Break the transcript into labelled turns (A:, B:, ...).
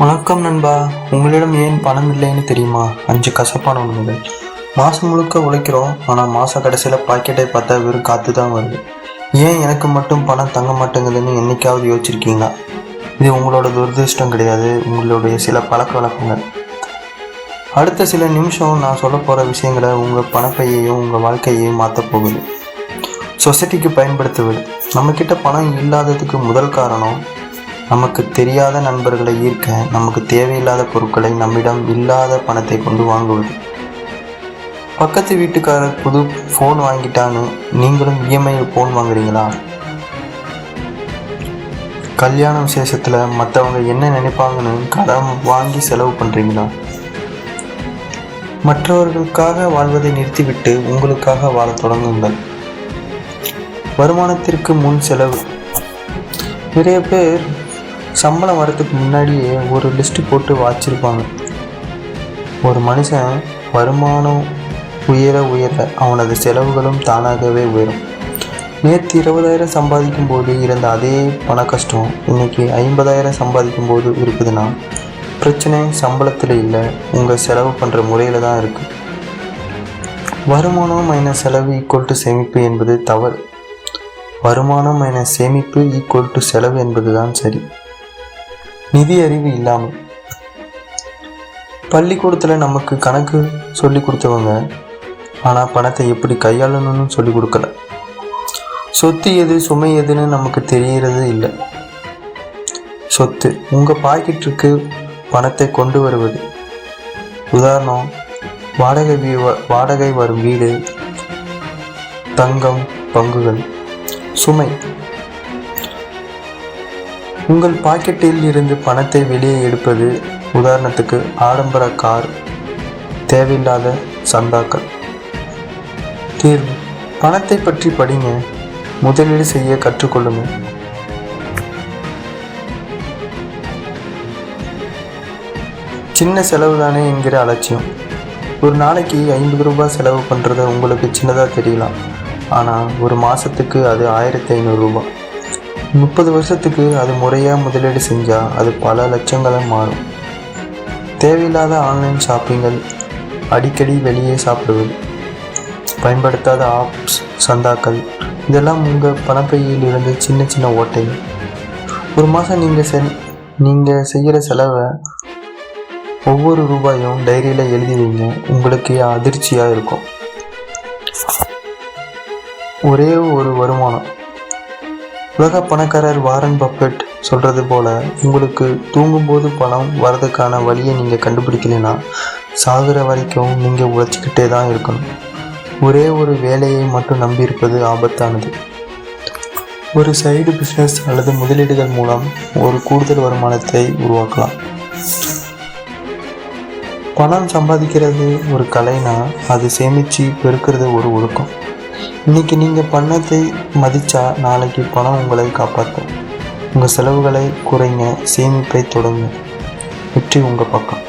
A: வணக்கம் நண்பா. உங்களிடம் ஏன் பணம் இல்லைன்னு தெரியுமா? 5 கசப்பான உண்மைகள். மாதம் முழுக்க உழைக்கிறோம், ஆனால் மாத கடைசியில் பாக்கெட்டை பார்த்தா வெறும் காற்று தான் வருது. ஏன் எனக்கு மட்டும் பணம் தங்க மாட்டேங்குதுன்னு என்னைக்காவது யோசிச்சிருக்கீங்களா? இது உங்களோட துரதிருஷ்டம் கிடையாது, உங்களுடைய சில பழக்க வழக்கங்கள். அடுத்த சில நிமிஷம் நான் சொல்ல போகிற விஷயங்களை உங்கள் பணப்பையையும் உங்கள் வாழ்க்கையையும் மாற்ற போகுது. சொசைட்டிக்கு பயன்படுத்துவது. நம்மக்கிட்ட பணம் இல்லாததுக்கு முதல் காரணம், நமக்கு தெரியாத நண்பர்களை ஈர்க்க நமக்கு தேவையில்லாத பொருட்களை நம்மிடம் இல்லாத பணத்தை கொண்டு வாங்குவது. பக்கத்து வீட்டுக்காரர் புது ஃபோன் வாங்கிட்டான்னு நீங்களும் இஎம்ஐயில் ஃபோன் வாங்குறீங்களா? கல்யாண விசேஷத்தில் மற்றவங்க என்ன நினைப்பாங்கன்னு கடன் வாங்கி செலவு பண்ணுறீங்களா? மற்றவர்களுக்காக வாழ்வதை நிறுத்திவிட்டு உங்களுக்காக வாழ தொடங்குங்கள். வருமானத்திற்கு முன் செலவு. நிறைய பேர் சம்பளம் வரத்துக்கு முன்னாடியே ஒரு லிஸ்ட்டு போட்டு வச்சிருப்பாங்க. ஒரு மனுஷன் வருமானம் உயர அவனது செலவுகளும் தானாகவே உயரும். நேற்று 20,000 சம்பாதிக்கும் போது இருந்த அதே பண கஷ்டம் இன்னைக்கு 50,000 சம்பாதிக்கும் போது இருக்குதுன்னா பிரச்சனை சம்பளத்தில் இல்லை, உங்கள் செலவு பண்ணுற முறையில் தான் இருக்குது. வருமானம் மைனஸ் செலவு ஈக்குவல் டு சேமிப்பு என்பது தவறு. வருமானம் மைனஸ் சேமிப்பு ஈக்குவல் டு செலவு என்பது தான் சரி. நிதி அறிவு இல்லாமல். பள்ளிக்கூடத்தில் நமக்கு கணக்கு சொல்லி கொடுத்தவங்க, ஆனால் பணத்தை எப்படி கையாளணும்னு சொல்லி கொடுக்கல. சொத்து எது சுமை எதுன்னு நமக்கு தெரியறது இல்லை. சொத்து உங்கள் பாக்கெட்டுக்கு பணத்தை கொண்டு வருவது. உதாரணம், வாடகை வரும் வீடு, தங்கம், பங்குகள். சுமை உங்கள் பாக்கெட்டில் இருந்து பணத்தை வெளியே எடுப்பது. உதாரணத்துக்கு ஆடம்பர கார், தேவையில்லாத சந்தாக்கள். தீர்வு பணத்தை பற்றி படிங்க, முதலீடு செய்ய கற்றுக்கொள்ளுங்க. சின்ன செலவு தானே என்கிற அலட்சியம். ஒரு நாளைக்கு 50 ரூபாய் செலவு பண்ணுறது உங்களுக்கு சின்னதாக தெரியலாம், ஆனால் ஒரு மாதத்துக்கு அது 1500 ரூபாய். 30 வருஷத்துக்கு அது முறையாக முதலீடு செஞ்சால் அது பல லட்சங்களாக மாறும். தேவையில்லாத ஆன்லைன் ஷாப்பிங்கள், அடிக்கடி வெளியே சாப்பிடுவது, பயன்படுத்தாத ஆப்ஸ், சந்தாக்கள், இதெல்லாம் உங்கள் பணப்பையில் இருந்து சின்ன சின்ன ஓட்டைகள். ஒரு மாதம் நீங்கள் செய்கிற செலவை ஒவ்வொரு ரூபாயும் டைரியில் எழுதி வைங்க. உங்களுக்கு அதிர்ச்சியாக இருக்கும். ஒரே ஒரு வருமானம். உலக பணக்காரர் வாரன் பஃபெட் சொல்கிறது போல், உங்களுக்கு தூங்கும்போது பணம் வரதுக்கான வழியை நீங்கள் கண்டுபிடிக்கலைன்னா சாகுற வரைக்கும் நீங்கள் உழைச்சிக்கிட்டே தான் இருக்கணும். ஒரே ஒரு வேலையை மட்டும் நம்பியிருப்பது ஆபத்தானது. ஒரு சைடு பிஸ்னஸ் அல்லது முதலீடுகள் மூலம் ஒரு கூடுதல் வருமானத்தை உருவாக்கலாம். பணம் சம்பாதிக்கிறது ஒரு கலைனா அது சேமித்து பெருக்கிறது ஒரு ஒழுக்கம். இன்றைக்கி நீங்கள் பணத்தை மதித்தா நாளைக்கு பணம் உங்களை காப்பாற்றும். உங்கள் செலவுகளை குறைங்க, சேமிப்பை தொடங்க. வெற்றி உங்கள் பக்கம்.